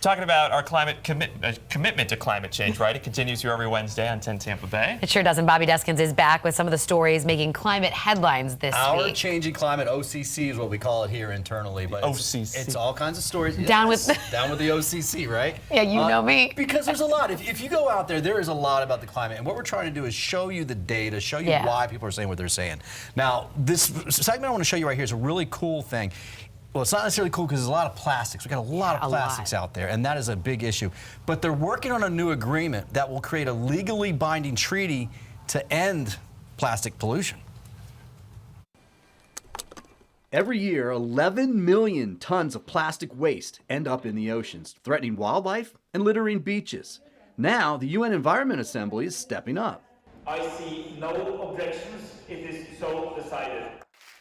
Talking about our commitment to climate change, right? It continues here every Wednesday on 10 Tampa Bay. It sure does. And Bobby Deskins is back with some of the stories making climate headlines this Our week. Changing Climate, OCC is what we call it here internally. But OCC. It's all kinds of stories. Down with down with the OCC, right? Yeah, you know me. Because there's a lot. If you go out there is a lot about the climate. And what we're trying to do is show you the data, show you why people are saying what they're saying. Now, this segment I want to show you right here is a really cool thing. Well, it's not necessarily cool because there's a lot of plastics. We've got a lot of plastics out there, and that is a big issue. But they're working on a new agreement that will create a legally binding treaty to end plastic pollution. Every year, 11 million tons of plastic waste end up in the oceans, threatening wildlife and littering beaches. Now, the UN Environment Assembly is stepping up. I see no objections. It is so decided.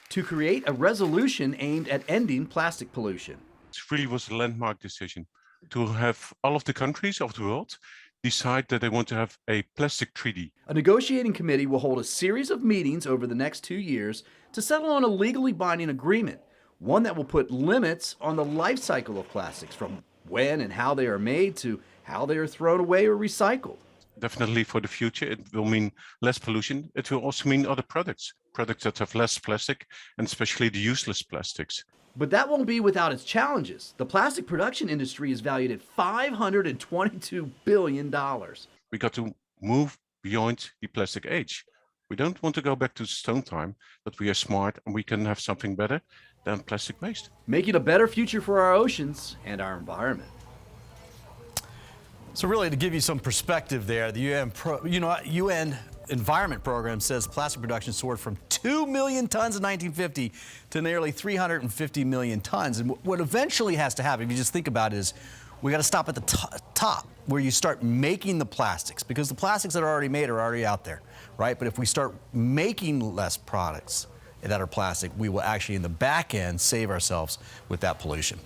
To create a resolution aimed at ending plastic pollution. It really was a landmark decision to have all of the countries of the world decide that they want to have a plastic treaty. A negotiating committee will hold a series of meetings over the next 2 years to settle on a legally binding agreement, one that will put limits on the life cycle of plastics, from when and how they are made to how they are thrown away or recycled. Definitely for the future, it will mean less pollution. It will also mean other products that have less plastic, and especially the useless plastics. But that won't be without its challenges. The plastic production industry is valued at $522 billion. We got to move beyond the plastic age. We don't want to go back to stone time, but we are smart and we can have something better than plastic waste. Making a better future for our oceans and our environment. So really, to give you some perspective there, the UN Environment Program says plastic production soared from 2 million tons in 1950 to nearly 350 million tons. And what eventually has to happen, if you just think about it, is we got to stop at the top where you start making the plastics, because the plastics that are already made are already out there, right? But if we start making less products that are plastic, we will actually, in the back end, save ourselves with that pollution.